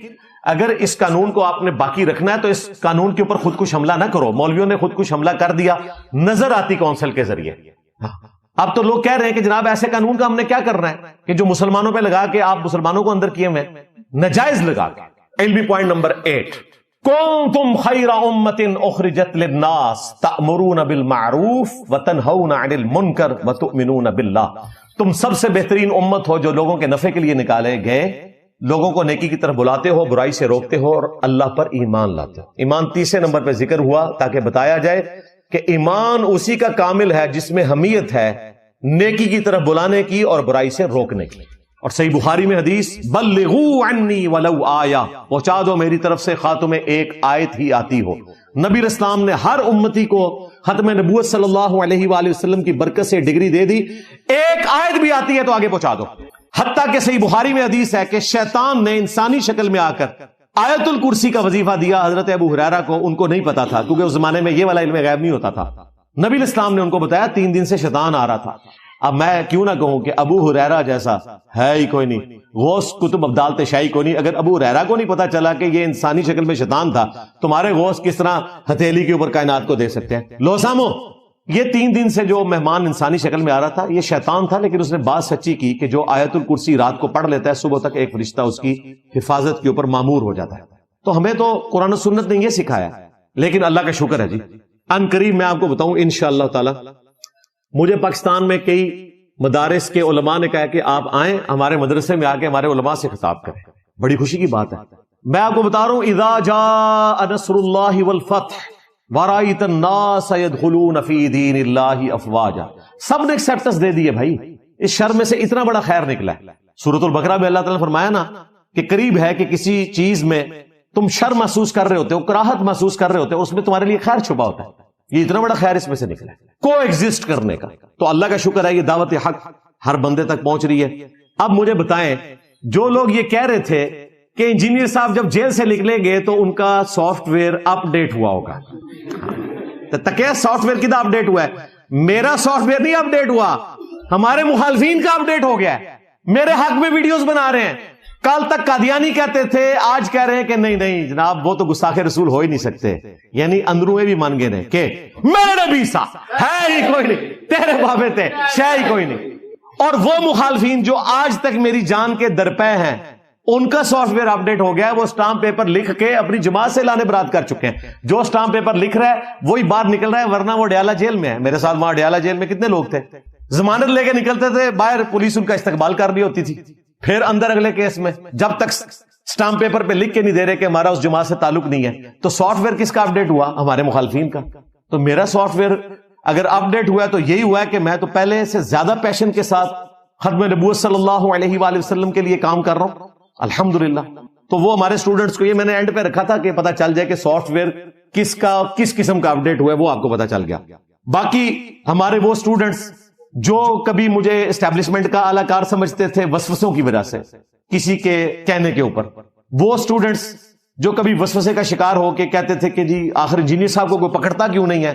اگر اس قانون کو آپ نے باقی رکھنا ہے تو اس قانون کے اوپر خود کش حملہ نہ کرو. مولویوں نے خود کش حملہ کر دیا نظر آتی کونسل کے ذریعے. اب تو لوگ کہہ رہے ہیں کہ جناب ایسے قانون کا ہم نے کیا کرنا ہے کہ جو مسلمانوں پہ لگا کے آپ مسلمانوں کو اندر کیے ہوئے ناجائز لگا کے. علمی پوائنٹ نمبر 8، کنتم خیر امۃ اخرجت للناس تأمرون بالمعروف وتنہون عن المنکر وتؤمنون باللہ، تم سب سے بہترین امت ہو جو لوگوں کے نفع کے لیے نکالے گئے، لوگوں کو نیکی کی طرف بلاتے ہو، برائی سے روکتے ہو اور اللہ پر ایمان لاتے ہو۔ ایمان تیسرے نمبر پہ ذکر ہوا تاکہ بتایا جائے کہ ایمان اسی کا کامل ہے جس میں حمیت ہے نیکی کی طرف بلانے کی اور برائی سے روکنے کی۔ اور صحیح بخاری میں حدیث، بلغوا عنی ولو آیہ، پہنچا دو میری طرف سے خواہ تمہیں ایک آیت ہی آتی ہو۔ نبی اسلام نے ہر امتی کو ختم نبوت صلی اللہ علیہ وآلہ وسلم کی برکت سے ڈگری دے دی، ایک آیت بھی آتی ہے تو آگے پہنچا دو۔ حتیٰ کہ صحیح بخاری میں حدیث ہے کہ شیطان نے انسانی شکل میں آ کر آیت الکرسی کا وظیفہ دیا حضرت ابو ہریرہ کو، ان کو نہیں پتا تھا کیونکہ اس زمانے میں یہ والا علم غیب نہیں ہوتا تھا۔ نبی اسلام نے ان کو بتایا 3 دن سے شیطان آ رہا تھا۔ اب میں کیوں نہ کہوں کہ ابو ہریرہ جیسا ہے ہی کوئی نہیں، غوث کتب ابدال تشائی کو نہیں، اگر ابو ہریرہ کو نہیں پتا چلا کہ یہ انسانی شکل میں شیطان تھا، تمہارے غوث کس طرح ہتھیلی کے اوپر کائنات کو دے سکتے ہیں؟ لو سامو، یہ 3 دن سے جو مہمان انسانی شکل میں آ رہا تھا یہ شیطان تھا، لیکن اس نے بات سچی کی کہ جو آیت الکرسی رات کو پڑھ لیتا ہے صبح تک ایک فرشتہ اس کی حفاظت کے اوپر مامور ہو جاتا ہے۔ تو ہمیں تو قرآن و سنت نے یہ سکھایا، لیکن اللہ کا شکر ہے جی، ان قریب میں آپ کو بتاؤں انشاءاللہ تعالی، مجھے پاکستان میں کئی مدارس کے علماء نے کہا کہ آپ آئیں ہمارے مدرسے میں آ کے ہمارے علماء سے خطاب کریں، بڑی خوشی کی بات ہے۔ میں آپ کو بتا رہا ہوں، اذا جاء نصر اللہ والفتح ورأیت الناس يدخلون فی دین اللہ افواجا، سب نے ایکسپٹنس دے دی ہے بھائی، اس شر میں سے اتنا بڑا خیر نکلا ہے۔ سورۃ البقرہ میں اللہ تعالیٰ نے فرمایا نا کہ قریب ہے کہ کسی چیز میں تم شر محسوس کر رہے ہوتے ہو، کراہت محسوس کر رہے ہوتے ہو، اس میں تمہارے لیے خیر چھپا ہوتا ہے، یہ اتنا بڑا خیر اس میں سے نکلا ہے، کو ایگزسٹ کرنے کا۔ تو اللہ کا شکر ہے یہ دعوت حق ہر بندے تک پہنچ رہی ہے۔ اب مجھے بتائیں، جو لوگ یہ کہہ رہے تھے کہ انجینئر صاحب جب جیل سے نکلیں گے تو ان کا سافٹ ویئر اپ ڈیٹ ہوا ہوگا، تو سافٹ ویئر کدھر اپ ڈیٹ ہوا ہے؟ میرا سافٹ ویئر نہیں اپ ڈیٹ ہوا، ہمارے مخالفین کا اپ ڈیٹ ہو گیا ہے، میرے حق میں ویڈیوز بنا رہے ہیں۔ کل تک قادیانی کہتے تھے، آج کہہ رہے ہیں کہ نہیں نہیں جناب وہ تو گستاخ رسول ہو ہی نہیں سکتے، یعنی اندروں بھی مان گئے کہ میرے نبی سا ہے ہی کوئی نہیں، تیرے بابے تھے شے ہی کوئی نہیں۔ اور وہ مخالفین جو آج تک میری جان کے درپے ہیں، ان کا سافٹ ویئر اپ ڈیٹ ہو گیا ہے، وہ اسٹامپ پیپر لکھ کے اپنی جماعت سے لانے برات کر چکے ہیں۔ جو اسٹامپ پیپر لکھ رہا ہے وہی باہر نکل رہا ہے، ورنہ وہ ڈیالہ جیل میں ہے۔ میرے ساتھ وہاں ڈیالہ جیل میں کتنے لوگ تھے، ضمانت لے کے نکلتے تھے باہر، پولیس ان کا استقبال کر رہی ہوتی تھی، پھر اندر اگلے کیس میں، جب تک اسٹامپ پیپر پہ لکھ کے نہیں دے رہے کہ ہمارا اس جماعت سے تعلق نہیں ہے۔ تو سافٹ ویئر کس کا اپ ڈیٹ ہوا؟ ہمارے مخالفین کا۔ تو میرا سافٹ ویئر اگر اپ ڈیٹ ہوا ہے تو یہی ہوا ہے کہ میں تو پہلے سے زیادہ پیشن کے ساتھ ختم نبوت صلی اللہ علیہ وآلہ وسلم کے لیے کام کر رہا ہوں الحمدللہ۔ تو وہ ہمارے اسٹوڈنٹس کو یہ میں نے اینڈ پہ رکھا تھا کہ پتہ چل جائے کہ سافٹ ویئر کس کا کس قسم کا اپ ڈیٹ ہوا ہے، وہ آپ کو پتہ چل گیا۔ باقی ہمارے وہ اسٹوڈنٹس جو کبھی مجھے اسٹیبلشمنٹ کا اعلی کار سمجھتے تھے وسوسوں کی وجہ سے، کسی کے کہنے کے اوپر، وہ اسٹوڈنٹس جو کبھی وسوسے کا شکار ہو کے کہتے تھے کہ جی آخر انجینئر صاحب کو کوئی پکڑتا کیوں نہیں ہے،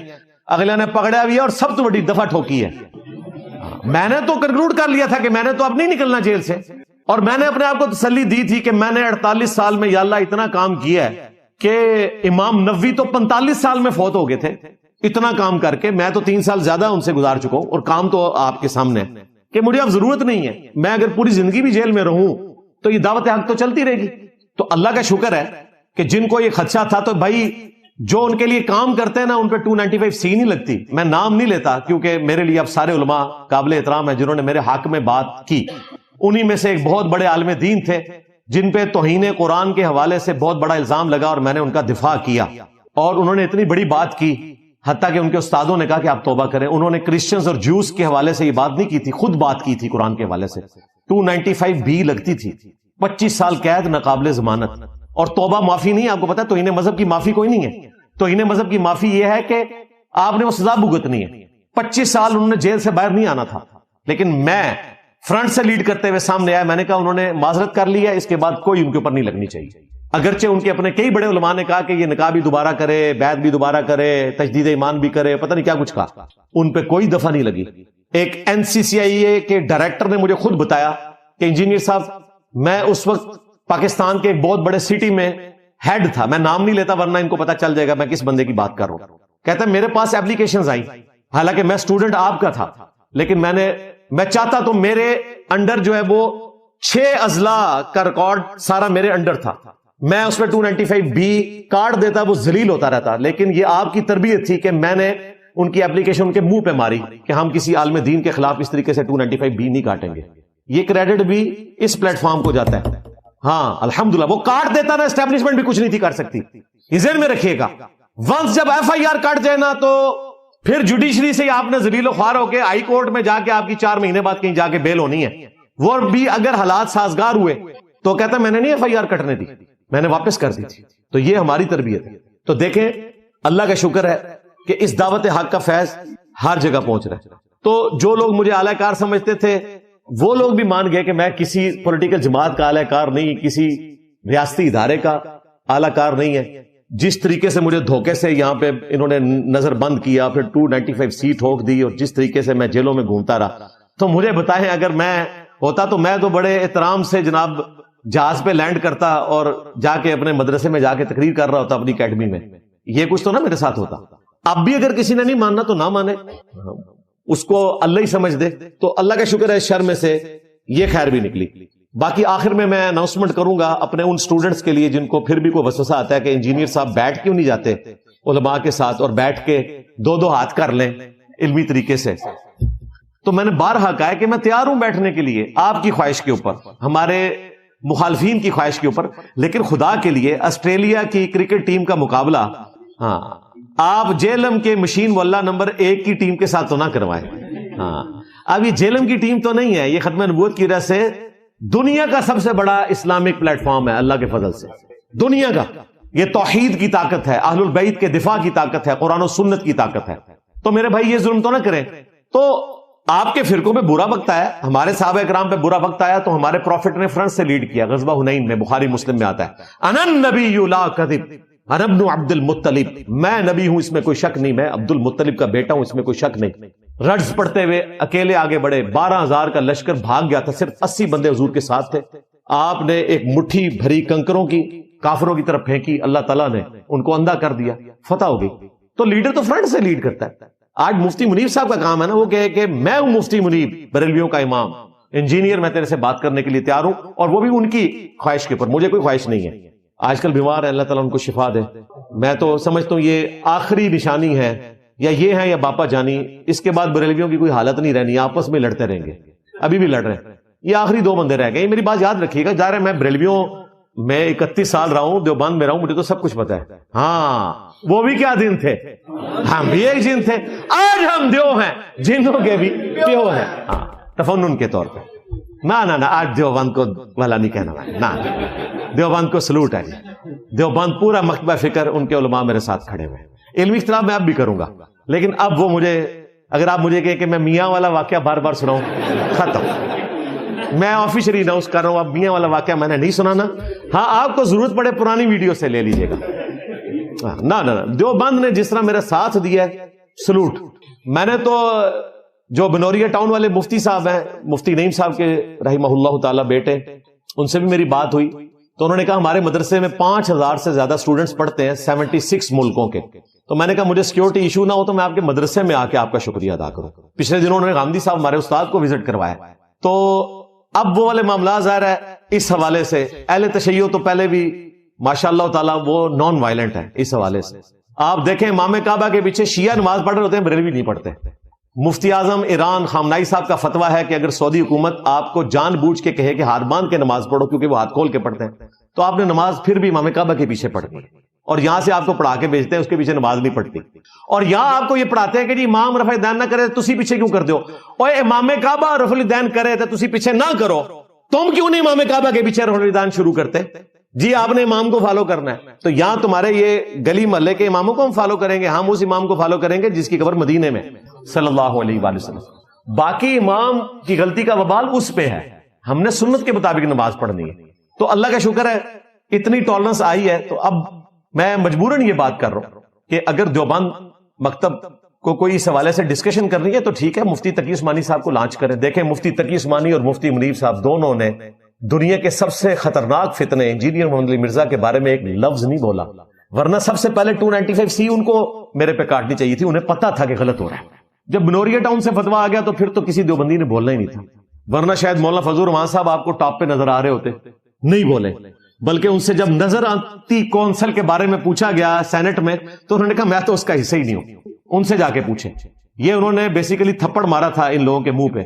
اگلے نے پکڑا بھی ہے اور سب تو بڑی دفعہ ٹھوکی ہے۔ میں نے تو کنکلوڈ کر لیا تھا کہ میں نے تو اب نہیں نکلنا جیل سے، اور میں نے اپنے آپ کو تسلی دی تھی کہ میں نے 48 سال میں یا اللہ اتنا کام کیا ہے کہ امام نووی تو 45 سال میں فوت ہو گئے تھے، اتنا کام کر کے میں تو 3 سال زیادہ ان سے گزار چکا ہوں، اور کام تو آپ کے سامنے ہے کہ مجھے اب ضرورت نہیں ہے، میں اگر پوری زندگی بھی جیل میں رہوں تو یہ دعوت حق تو چلتی رہے گی۔ تو اللہ کا شکر ہے کہ جن کو یہ خدشہ تھا، تو بھائی جو ان کے لیے کام کرتے ہیں نا ان پہ 295C نہیں لگتی۔ میں نام نہیں لیتا کیونکہ میرے لیے اب سارے علماء قابل احترام ہیں جنہوں نے میرے حق میں بات کی۔ انہی میں سے ایک بہت بڑے عالم دین تھے جن پہ توہین قرآن کے حوالے سے بہت بڑا الزام لگا اور میں نے ان کا دفاع کیا، اور انہوں نے اتنی بڑی بات کی حتیٰ کہ ان کے استادوں نے کہا کہ آپ توبہ کریں۔ انہوں نے کرسچنز اور جوز کے حوالے سے یہ بات نہیں کی تھی، خود بات کی تھی قرآن کے حوالے سے۔ 295B لگتی تھی، 25 سال قید ناقابل ضمانت، اور توبہ معافی نہیں۔ آپ کو پتا ہے توہین مذہب کی معافی کوئی نہیں ہے، توہین مذہب کی معافی یہ ہے کہ آپ نے وہ سزا بھگتنی ہے۔ 25 سال انہوں نے جیل سے باہر نہیں آنا تھا، لیکن میں فرنٹ سے لیڈ کرتے ہوئے سامنے آیا، میں نے کہا انہوں نے معذرت کر لی ہے، اس کے بعد کوئی ان کے اوپر نہیں لگنی چاہیے۔ اگرچہ ان کے اپنے کئی بڑے علماء نے کہا کہ یہ نکاح بھی دوبارہ کرے، بیعت بھی دوبارہ کرے، تجدید ایمان بھی کرے، پتہ نہیں کیا کچھ کہا، ان پہ کوئی دفعہ نہیں لگی۔ ایک NCCIA کے ڈائریکٹر نے مجھے خود بتایا کہ انجینئر صاحب میں اس وقت پاکستان کے ایک بہت بڑے سٹی میں ہیڈ تھا، میں نام نہیں لیتا ورنہ ان کو پتہ چل جائے گا میں کس بندے کی بات کر رہا ہوں۔ کہتا ہے میرے پاس اپلیکیشنز آئی، حالانکہ میں اسٹوڈنٹ آپ کا تھا، لیکن میں چاہتا تو میرے انڈر جو ہے وہ 6 اضلاع کا ریکارڈ سارا میرے انڈر تھا، میں اس میں 295B کارڈ دیتا، وہ ذلیل ہوتا رہتا. لیکن یہ آپ کی تربیت تھی کہ میں نے ان کی اپلیکیشن ان کے منہ پہ ماری کہ ہم کسی عالم دین کے خلاف اس طریقے سے 295B نہیں کاٹیں گے. یہ کریڈٹ بھی اس پلیٹ فارم کو جاتا ہے. ہاں الحمدللہ وہ کارڈ دیتا نا، اسٹیبلشمنٹ بھی کچھ نہیں تھی کر سکتی. یہ ذہن میں رکھیے گا. ونس جب FIR کٹ جائے نا تو پھر جوڈیشری سے آپ نے ذلیل و خوار ہو کے ہائی کورٹ میں جا کے آپ کی 4 مہینے بعد کہیں جا کے بیل ہونی ہے. وہ بھی اگر حالات سازگار ہوئے تو کہتا ہے میں نے نہیں FIR کٹنے دی، میں نے واپس کر دی تھی. تو یہ ہماری تربیت ہے. تو دیکھیں اللہ کا شکر ہے کہ اس دعوت حق کا فیض ہر جگہ پہنچ رہا ہے. تو جو لوگ مجھے اعلی کار سمجھتے تھے وہ لوگ بھی مان گئے کہ میں کسی پولیٹیکل جماعت کا اعلی کار نہیں، کسی ریاستی ادارے کا اعلی کار نہیں ہے. جس طریقے سے مجھے دھوکے سے یہاں پہ انہوں نے نظر بند کیا، پھر 295C ٹھوک دی، اور جس طریقے سے میں جیلوں میں گھومتا رہا، تو مجھے بتائیں اگر میں ہوتا تو میں تو بڑے احترام سے جناب جہاز پہ لینڈ کرتا اور جا کے اپنے مدرسے میں جا کے تقریر کر رہا ہوتا اپنی اکیڈمی میں. یہ کچھ تو نہ میرے ساتھ ہوتا. اب بھی اگر کسی نے نہیں ماننا تو نہ مانے، اس کو اللہ ہی سمجھ دے. تو اللہ کا شکر ہے اس شر میں سے یہ خیر بھی نکلی. باقی آخر میں اناؤنسمنٹ کروں گا اپنے ان سٹوڈنٹس کے لیے جن کو پھر بھی کوئی وسوسہ آتا ہے کہ انجینئر صاحب بیٹھ کیوں نہیں جاتے علماء کے ساتھ اور بیٹھ کے 2 ہاتھ کر لیں علمی طریقے سے. تو میں نے بارہا کہا ہے کہ میں تیار ہوں بیٹھنے کے لیے آپ کی خواہش کے اوپر، ہمارے مخالفین کی خواہش کے اوپر. لیکن خدا کے لیے آسٹریلیا کی کرکٹ ٹیم کا مقابلہ ہاں آپ جیلم کے مشین واللہ نمبر 1 کی ٹیم کے ساتھ تو نہ کروائیں. ہاں اب یہ جیلم کی ٹیم تو نہیں ہے، یہ ختم نبوت کی وجہ سے دنیا کا سب سے بڑا اسلامک پلیٹ فارم ہے اللہ کے فضل سے. دنیا کا یہ توحید کی طاقت ہے، اہل البیت کے دفاع کی طاقت ہے، قرآن و سنت کی طاقت ہے. تو میرے بھائی یہ ظلم تو نہ کریں. تو آپ کے فرقوں پہ برا وقت آیا، ہمارے صحابہ کرام پہ برا وقت آیا تو ہمارے پروفٹ نے فرنٹ سے لیڈ کیا. غزوہ حنین میں بخاری مسلم میں آتا ہے انا النبی لا کذب انا ابن عبد المطلب، میں نبی ہوں اس میں کوئی شک نہیں، میں عبد المطلب کا بیٹا ہوں اس میں کوئی شک نہیں. رڈز پڑھتے ہوئے اکیلے آگے بڑھے، 12,000 کا لشکر بھاگ گیا تھا، صرف 80 بندے حضور کے ساتھ تھے. آپ نے ایک مٹھی بھری کنکروں کی کافروں کی طرف پھینکی، اللہ تعالیٰ نے ان کو اندھا کر دیا، فتح ہو گئی. تو لیڈر تو فرنٹ سے لیڈ کرتا ہے. آج مفتی منیب صاحب کا کام ہے نا وہ کہے کہ میں ہوں مفتی منیب بریلویوں کا امام، انجینئر، میں تیرے سے بات کرنے کے لیے تیار ہوں، اور وہ بھی ان کی خواہش کے اوپر، مجھے کوئی خواہش نہیں ہے. آج کل بیمار ہے، اللہ تعالیٰ ان کو شفا دے. میں تو سمجھتا ہوں یہ آخری نشانی ہے، یا یہ ہے یا باپا جانی. اس کے بعد بریلویوں کی کوئی حالت نہیں رہنی، آپس میں لڑتے رہیں گے. ابھی بھی لڑ رہے ہیں، یہ آخری 2 بندے رہ گئے. میری بات یاد رکھیے گا. جا رہے میں بریلویوں میں 31 سال رہا ہوں، دیوبند میں رہا ہوں، مجھے تو سب کچھ پتا ہے. ہاں وہ بھی کیا دن تھے، ہم بھی ایک جن تھے. آج ہم دیو ہیں، جنوں کے بھی دیو ہیں. ہاں تفنن کے طور پہ نہ آج دیوبند کو بھلا نہیں کہنا، نہ دیوبند کو سلوٹ ہے. دیوبند پورا مکتبہ فکر ان کے علماء میرے ساتھ کھڑے ہوئے. علمی اختلاف میں اب بھی کروں گا، لیکن اب وہ مجھے، اگر آپ مجھے کہیں کہ میں میاں والا واقعہ بار بار سناؤں، ختم. میں آفیشلی اناؤنس کر رہا ہوں اب میاں والا واقعہ میں نے نہیں سنانا. ہاں آپ کو ضرورت پڑے پرانی ویڈیو سے لے لیجئے گا. نہ دیوبند نے جس طرح میرا ساتھ دیا ہے، سلوٹ. میں نے تو جو بنوریا ٹاؤن والے مفتی صاحب ہیں، مفتی نعیم صاحب کے رحمہ اللہ تعالی بیٹے، ان سے بھی میری بات ہوئی تو انہوں نے کہا ہمارے مدرسے میں 5,000 سے زیادہ سٹوڈنٹس پڑھتے ہیں 76 ملکوں کے. تو میں نے کہا مجھے سیکیورٹی ایشو نہ ہو تو میں آپ کے مدرسے میں آ کے آپ کا شکریہ ادا کروں. پچھلے دنوں انہوں نے غامدی صاحب ہمارے استاد کو وزٹ کروایا. تو اب وہ والے معاملات ظاہر ہے اس حوالے سے اہل تشیع تو پہلے بھی ماشاء اللہ تعالیٰ وہ نان وائلنٹ ہے. اس حوالے سے آپ دیکھیں امام کعبہ کے پیچھے شیعہ نماز پڑھ رہے ہوتے ہیں، بریلوی نہیں پڑھتے. مفتی اعظم ایران خامنائی صاحب کا فتویٰ ہے کہ اگر سعودی حکومت آپ کو جان بوجھ کے کہے کہ ہاتھ باندھ کے نماز پڑھو کیونکہ وہ ہاتھ کھول کے پڑھتے ہیں، تو آپ نے نماز پھر بھی امام کعبہ کے پیچھے پڑھنی. اور یہاں سے آپ کو پڑھا کے بھیجتے ہیں، اس کے پیچھے نماز نہیں پڑھتی. اور یہاں آپ کو یہ پڑھاتے ہیں کہ جی امام رفع دین نہ کرے تسی پیچھے کیوں کر دو؟ اور امام کعبہ رفع الدین کرے تو تسی پیچھے نہ کرو، تم کیوں نہیں امام کعبہ کے پیچھے رفع الدین شروع کرتے؟ جی آپ نے امام کو فالو کرنا ہے تو یہاں تمہارے یہ گلی محلے کے اماموں کو ہم فالو کریں گے، ہم اس امام کو فالو کریں گے جس کی قبر مدینے میں صلی اللہ علیہ وآلہ وسلم. باقی امام کی غلطی کا وبال اس پہ ہے، ہم نے سنت کے مطابق نماز پڑھنی ہے. تو اللہ کا شکر ہے اتنی ٹالرنس آئی ہے. تو اب میں مجبوراً یہ بات کر رہا ہوں کہ اگر دیوبند مکتب کو کوئی اس حوالے سے ڈسکشن کرنی ہے تو ٹھیک ہے، مفتی تقی عثمانی صاحب کو لانچ کریں. دیکھیں مفتی تقی عثمانی اور مفتی منیب صاحب دونوں نے دنیا کے سب سے خطرناک فتنے انجینئر محمد علی مرزا کے بارے میں ایک لفظ نہیں بولا، ورنہ سب سے پہلے 295C ان کو میرے پہ کاٹنی چاہیے تھی. انہیں پتا تھا کہ غلط ہو رہا ہے. جب بنوریا ٹاؤن سے فتویٰ آ گیا تو پھر تو کسی دیوبندی نے بولنا ہی نہیں تھا، ورنہ شاید مولانا فضل الرحمان صاحب آپ کو ٹاپ پہ نظر آ رہے ہوتے، نہیں بولے. بلکہ ان سے جب نظر آتی کونسل کے بارے میں پوچھا گیا سینٹ میں تو انہوں نے کہا میں تو اس کا حصہ ہی نہیں ہوں، ان سے جا کے پوچھیں۔ یہ انہوں نے بیسیکلی تھپڑ مارا تھا ان لوگوں کے منہ پہ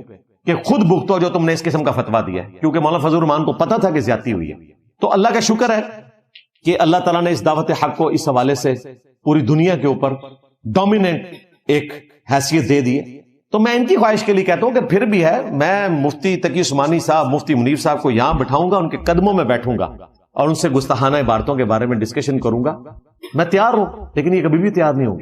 کہ خود بھگتو جو تم نے اس قسم کا فتویٰ دیا ہے، کیونکہ مولانا فضل الرحمان کو پتا تھا کہ زیادتی ہوئی ہے۔ تو اللہ کا شکر ہے کہ اللہ تعالیٰ نے اس دعوت حق کو اس حوالے سے پوری دنیا کے اوپر ڈومیننٹ ایک حیثیت دے دی ہے۔ تو میں ان کی خواہش کے لیے کہتا ہوں کہ پھر بھی ہے، میں مفتی تقی عثمانی صاحب، مفتی منیر صاحب کو یہاں بٹھاؤں گا، ان کے قدموں میں بیٹھوں گا اور ان سے گستاخانہ عبارتوں کے بارے میں ڈسکشن کروں گا۔ میں تیار ہوں، لیکن یہ کبھی بھی تیار نہیں ہوں گے۔